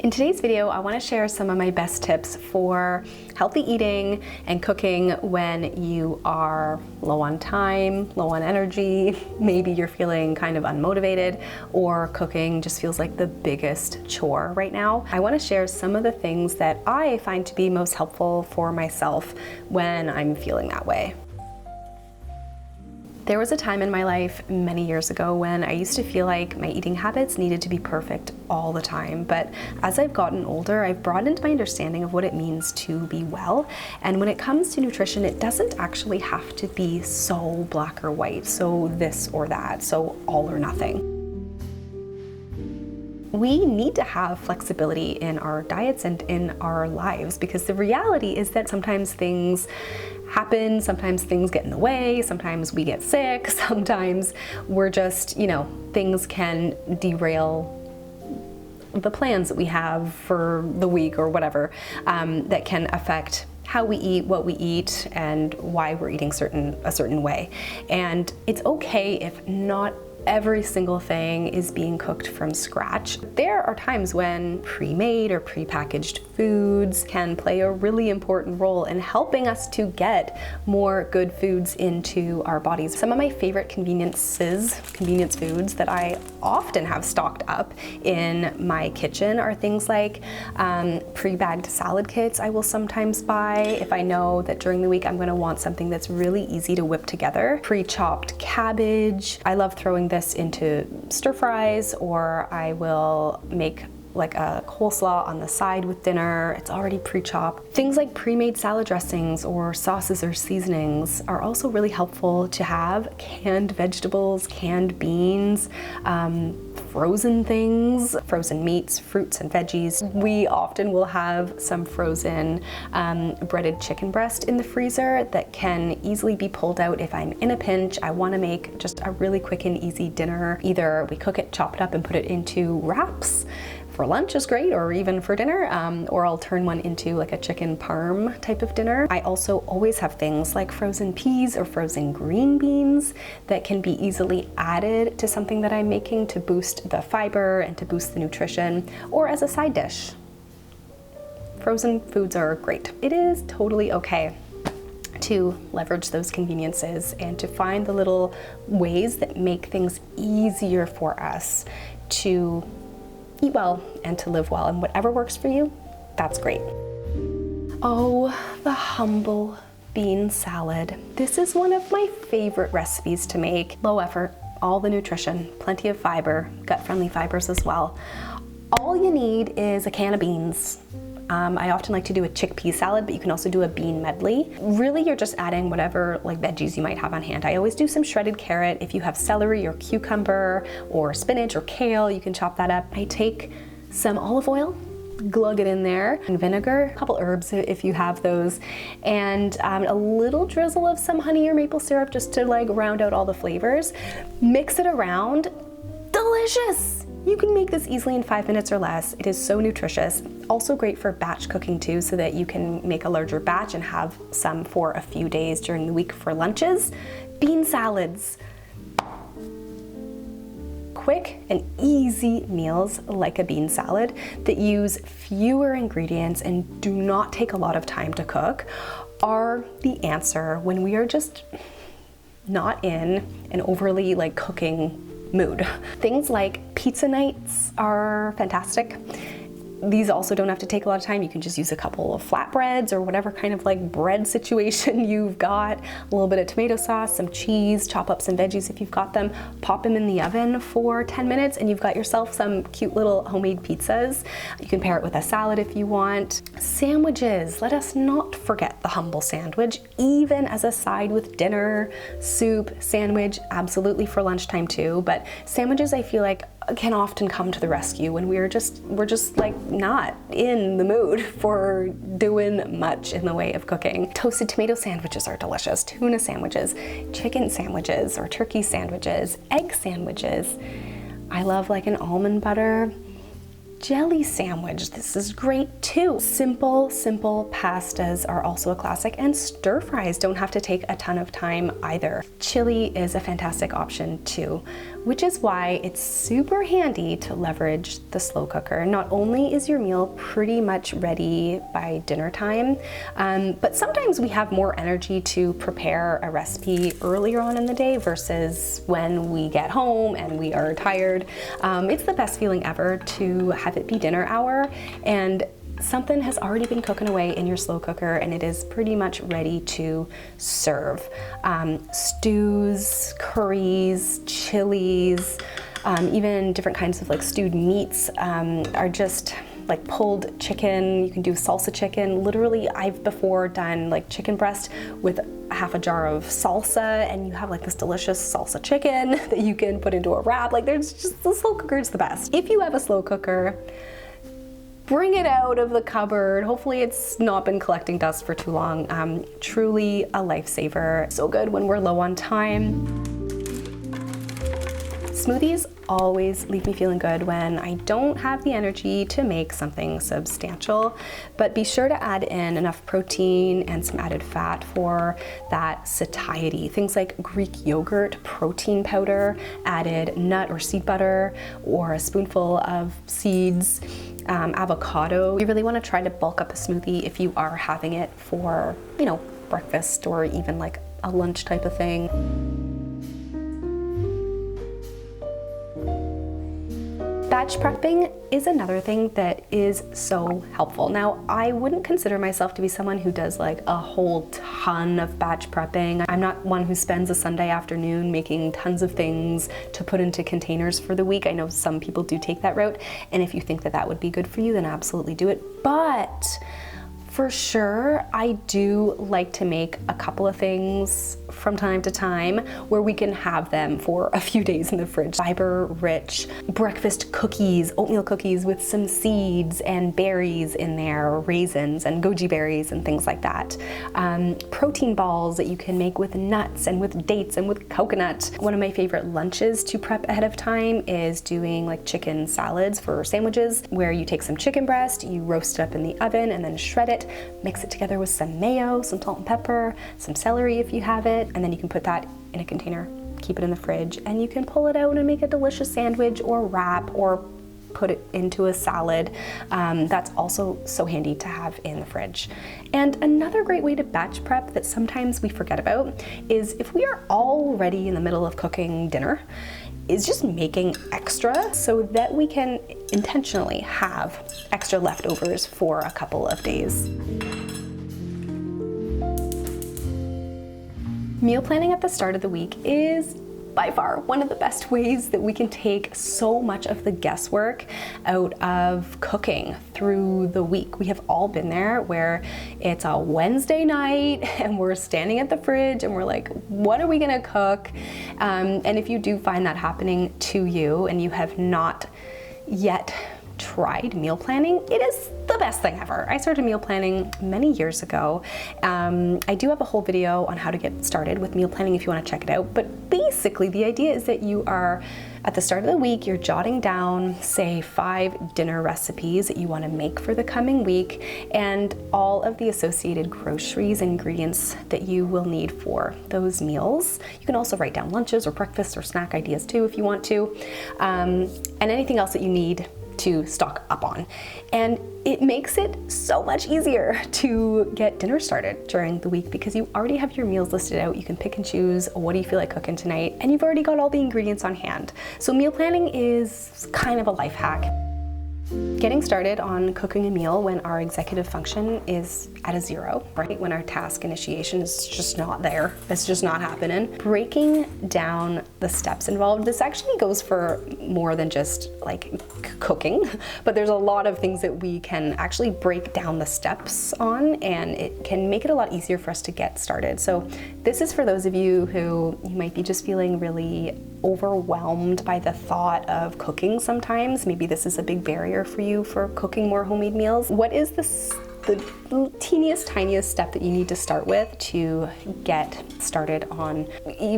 In today's video, I want to share some of my best tips for healthy eating and cooking when you are low on time, low on energy, maybe you're feeling kind of unmotivated, or cooking just feels like the biggest chore right now. I want to share some of the things that I find to be most helpful for myself when I'm feeling that way. There was a time in my life many years ago when I used to feel like my eating habits needed to be perfect all the time. But as I've gotten older, I've broadened my understanding of what it means to be well. And when it comes to nutrition, it doesn't actually have to be so black or white, so this or that, so all or nothing. We need to have flexibility in our diets and in our lives, because the reality is that sometimes things happen, sometimes things get in the way, sometimes we get sick, sometimes we're just, things can derail the plans that we have for the week or whatever, that can affect how we eat, what we eat, and why we're eating a certain way. And it's okay if not every single thing is being cooked from scratch. There are times when pre-made or pre-packaged foods can play a really important role in helping us to get more good foods into our bodies. Some of my favorite convenience foods that I often have stocked up in my kitchen are things like pre-bagged salad kits I will sometimes buy if I know that during the week I'm going to want something that's really easy to whip together. Pre-chopped cabbage. I love throwing this into stir fries, or I will make like a coleslaw on the side with dinner. It's already pre-chopped. Things like pre-made salad dressings or sauces or seasonings are also really helpful to have. Canned vegetables, canned beans, frozen things, frozen meats, fruits and veggies. We often will have some frozen breaded chicken breast in the freezer that can easily be pulled out if I'm in a pinch. I want to make just a really quick and easy dinner. Either we cook it, chop it up and put it into wraps. For lunch is great, or even for dinner, or I'll turn one into like a chicken parm type of dinner. I also always have things like frozen peas or frozen green beans that can be easily added to something that I'm making to boost the fiber and to boost the nutrition, or as a side dish. Frozen foods are great. It is totally okay to leverage those conveniences and to find the little ways that make things easier for us to eat well and to live well, and whatever works for you, that's great. Oh, the humble bean salad. This is one of my favorite recipes to make. Low effort, all the nutrition, plenty of fiber, gut-friendly fibers as well. All you need is a can of beans. I often like to do a chickpea salad, but you can also do a bean medley. Really, you're just adding whatever like veggies you might have on hand. I always do some shredded carrot. If you have celery or cucumber or spinach or kale, you can chop that up. I take some olive oil, glug it in there, and vinegar, a couple herbs if you have those, and a little drizzle of some honey or maple syrup just to like round out all the flavors. Mix it around. Delicious! You can make this easily in 5 minutes or less. It is so nutritious. Also great for batch cooking too, so that you can make a larger batch and have some for a few days during the week for lunches. Bean salads. Quick and easy meals like a bean salad that use fewer ingredients and do not take a lot of time to cook are the answer when we are just not in an overly like cooking mood. Things like pizza nights are fantastic. These also don't have to take a lot of time. You can just use a couple of flatbreads or whatever kind of like bread situation you've got, a little bit of tomato sauce, some cheese, chop up some veggies if you've got them, pop them in the oven for 10 minutes and you've got yourself some cute little homemade pizzas. You can pair it with a salad if you want. Sandwiches, let us not forget the humble sandwich, even as a side with dinner, soup, sandwich, absolutely for lunchtime too, but sandwiches I feel like can often come to the rescue when we're just like not in the mood for doing much in the way of cooking. Toasted tomato sandwiches are delicious, tuna sandwiches, chicken sandwiches or turkey sandwiches, egg sandwiches. I love like an almond butter jelly sandwich. This is great too. Simple pastas are also a classic, and stir fries don't have to take a ton of time either. Chili is a fantastic option too. which is why it's super handy to leverage the slow cooker. Not only is your meal pretty much ready by dinner time, but sometimes we have more energy to prepare a recipe earlier on in the day versus when we get home and we are tired. It's the best feeling ever to have it be dinner hour and something has already been cooking away in your slow cooker and it is pretty much ready to serve. Stews, curries, chilies, even different kinds of like stewed meats are just like pulled chicken. You can do salsa chicken. Literally, I've before done like chicken breast with half a jar of salsa and you have like this delicious salsa chicken that you can put into a wrap. Like there's just, the slow cooker is the best. If you have a slow cooker, bring it out of the cupboard. Hopefully it's not been collecting dust for too long. Truly a lifesaver. So good when we're low on time. Smoothies always leave me feeling good when I don't have the energy to make something substantial, but be sure to add in enough protein and some added fat for that satiety. Things like Greek yogurt, protein powder, added nut or seed butter, or a spoonful of seeds, avocado. You really want to try to bulk up a smoothie if you are having it for, you know, breakfast or even like a lunch type of thing. Batch prepping is another thing that is so helpful. Now, I wouldn't consider myself to be someone who does like a whole ton of batch prepping. I'm not one who spends a Sunday afternoon making tons of things to put into containers for the week. I know some people do take that route, and if you think that that would be good for you, then absolutely do it. But for sure, I do like to make a couple of things from time to time where we can have them for a few days in the fridge. Fiber-rich breakfast cookies, oatmeal cookies with some seeds and berries in there, raisins and goji berries and things like that. Protein balls that you can make with nuts and with dates and with coconut. One of my favorite lunches to prep ahead of time is doing like chicken salads for sandwiches, where you take some chicken breast, you roast it up in the oven and then shred it, mix it together with some mayo, some salt and pepper, some celery if you have it, and then you can put that in a container, keep it in the fridge, and you can pull it out and make a delicious sandwich or wrap or put it into a salad. That's also so handy to have in the fridge. And another great way to batch prep that sometimes we forget about is if we are already in the middle of cooking dinner, is just making extra so that we can intentionally have extra leftovers for a couple of days. Meal planning at the start of the week is by far one of the best ways that we can take so much of the guesswork out of cooking through the week. We have all been there where it's a Wednesday night and we're standing at the fridge and we're like, what are we gonna cook? And if you do find that happening to you and you have not yet tried meal planning, it is the best thing ever. I started meal planning many years ago. I do have a whole video on how to get started with meal planning if you want to check it out. But basically the idea is that you are at the start of the week, you're jotting down, say, 5 dinner recipes that you want to make for the coming week and all of the associated groceries and ingredients that you will need for those meals. You can also write down lunches or breakfast or snack ideas too if you want to, and anything else that you need to stock up on. And it makes it so much easier to get dinner started during the week because you already have your meals listed out. You can pick and choose what do you feel like cooking tonight, and you've already got all the ingredients on hand. So meal planning is kind of a life hack. Getting started on cooking a meal when our executive function is at a 0, right? When our task initiation is just not there. It's just not happening. Breaking down the steps involved. This actually goes for more than just like cooking, but there's a lot of things that we can actually break down the steps on, and it can make it a lot easier for us to get started. So this is for those of you who you might be just feeling really overwhelmed by the thought of cooking sometimes. Maybe this is a big barrier for you for cooking more homemade meals. What is the teeniest, tiniest step that you need to start with to get started on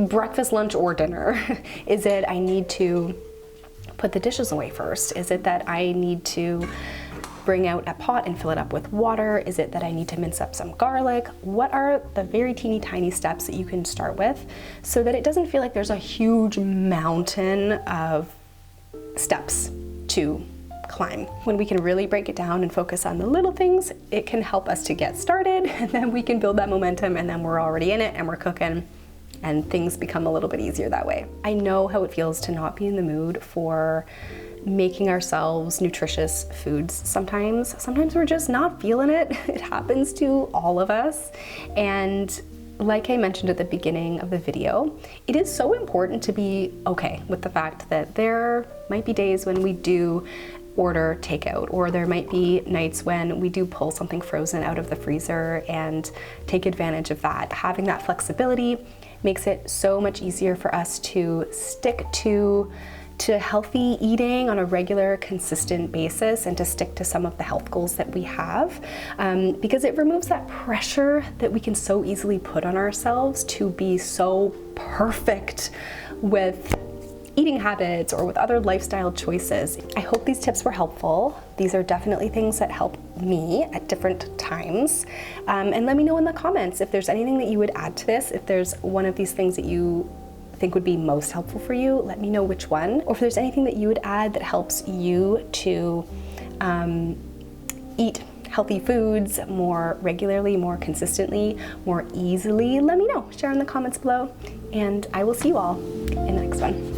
breakfast, lunch, or dinner? Is it I need to put the dishes away first? Is it that I need to bring out a pot and fill it up with water? Is it that I need to mince up some garlic? What are the very teeny tiny steps that you can start with so that it doesn't feel like there's a huge mountain of steps to climb? When we can really break it down and focus on the little things, it can help us to get started, and then we can build that momentum, and then we're already in it and we're cooking, and things become a little bit easier that way. I know how it feels to not be in the mood for making ourselves nutritious foods sometimes. Sometimes we're just not feeling it. It happens to all of us. And like I mentioned at the beginning of the video, it is so important to be okay with the fact that there might be days when we do order takeout, or there might be nights when we do pull something frozen out of the freezer and take advantage of that. Having that flexibility makes it so much easier for us to stick to healthy eating on a regular, consistent basis, and to stick to some of the health goals that we have, because it removes that pressure that we can so easily put on ourselves to be so perfect with eating habits or with other lifestyle choices. I hope these tips were helpful. These are definitely things that help me at different times. And let me know in the comments if there's anything that you would add to this. If there's one of these things that you think would be most helpful for you, let me know which one. Or if there's anything that you would add that helps you to eat healthy foods more regularly, more consistently, more easily, let me know. Share in the comments below, and I will see you all in the next one.